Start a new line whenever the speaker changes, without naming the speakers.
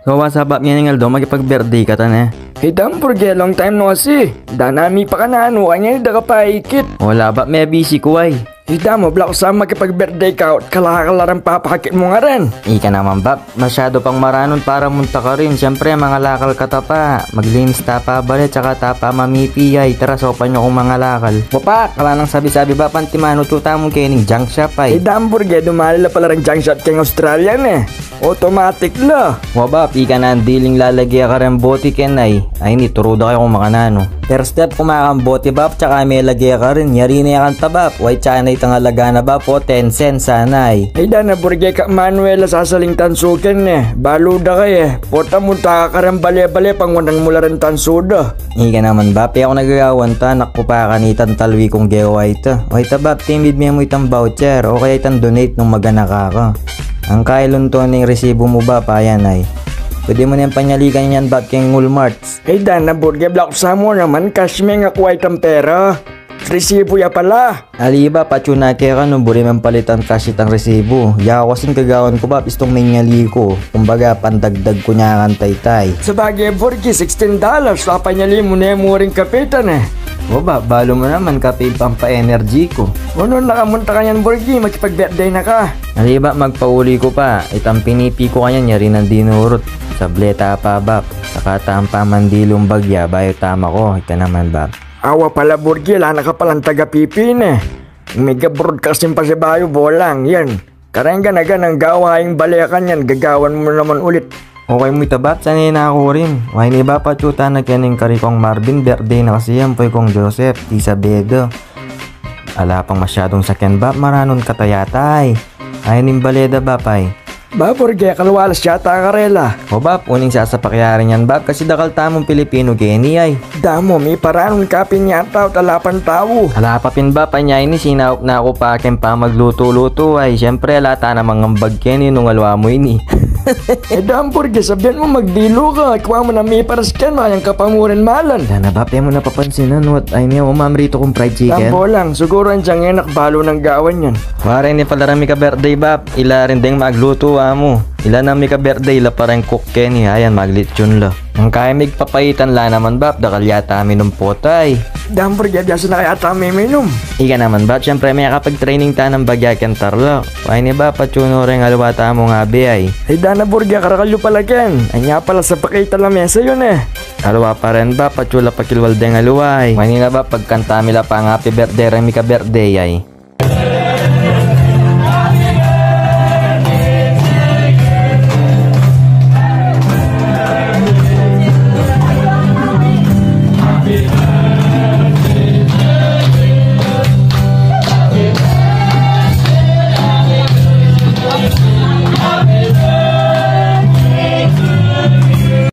So what's up yan nga daw magipag-birthday ka tan eh.
Hidam porge long time no see. Danami pa ka na ano kanya da ka paikit.
Wala ba may busy ko ay.
Hidam mo black sa makipag-birthday ka kalakalarang papakit mo nga rin.
Ika naman bab, masyado pang maranon para munta ka rin. Siyempre mga lakal ka tapa. Maglinis tapa balit tsaka tapa mamipi ay. Tara sopan nyo kung mga lakal. Papa, kala nang sabi-sabi ba pantimano tuta mong kening junk shop ay.
Hidam porge dumalala pala rin junk shot keng Australian eh. Automatic la.
Wabab, ika na ang diling lalagyan ka rin bote ken ay. Ay ni turuda kayo kung makanano. First step kumakambote bab tsaka may lagyan ka rin. Yari na yakan tabap. White tsaka na itang alaga na ba po 10 cents sana ay.
Ay na burge ka Manuela sasaling tansukin eh. Baluda ka eh. Porta munta ka rin bale-bale pang wanang mula rin tansuda.
Ika naman bab, ako nagagawan ta. Nakpo pa kanitan talwi kong gewa ito. O ito bab, timid mo itang voucher. O kaya itang donate nung magana ka. Ang kailon to ng resibo mo ba pa yan ay. Pwede mo na yung panyalikan yan bab keng Walmarts.
Ay na burge block sa mo naman cash may nga kuha itang pera. Resibo ya pala.
Aliba, patsuna kaya ka nung buri man palitan kasi itang resibo. Yako kasing kagawan ko ba, istong minyali ko. Kumbaga, pandagdag ko niya ang tay-tay.
Sa bagay, Borgi, $16. Lapanyali mo na mo rin kapitan eh.
O ba, balo mo naman kape pampa-energy ko.
Ano nakamunta ka yan, Borgi? Magkipag-birthday na ka.
Aliba, magpauli ko pa. Itang pinipi ko kanya niya rin ang dinurot. Sableta pa bab. Saka tampa mandilong bagya, bayo tama ko. Ito naman bab.
Awa pala Borgi, lana ka palang taga-pipin eh. Mega broadcasting pa si Bayo, bolang yan. Karangga na ganang gawaing balikan yan, gagawan mo naman ulit.
Okay mo itabap, sanay na ako rin. Why ni ba pachuta na kaning karikong Marvin, birthday na kasi yan po kong Joseph, Tisa Bedo. Ala pang masyadong sakyan bab, maranon katayatay. Ayanin baleda bapay.
Ba, Borgi, kalwalas yata ka rela.
O bab, uning sasapakyarin yan bab, kasi dakal tamong Pilipino geni ay.
Damo, may paranon kapin yata o talapan tao.
Ala papin ba, panyay ni sinawak na ako pa akin pa magluto-luto ay. Siyempre alata namang ang bagken nung alwa mo ini.
Dam, Borgi, sabihan mo magdilo ka. Kuha mo na may paras ka, mayang kapamurin malan.
Dana bab, mo napapansinan what ay niya, umamrito kong fried chicken.
Tambo lang, siguro ang tiyang enak balo ng gawan yan.
Wala ni pala rami ka birthday bab, ila rin ding magluto mo. Ila na mi ka birthday la parang cook Kenny, ayan maglitsyon la. Ang kaya mig papaitan la naman bab, dakal yata minum potay.
Dam, Borgi, biasa na kaya tami minum.
Ika naman bab, syempre may kapag training ta ng bagyakan tarlo. Why ni ba patsuno rin alwata mo nga be ay.
Ay dana, Borgi, karakalyo pala ken. Anya pala sa pakita la mesa yun eh.
Alwa pa rin ba, patsula pakilwal deng aluway. Why ni na ba pagkanta mila pa ang happy birthday rin mi ka birthday ay.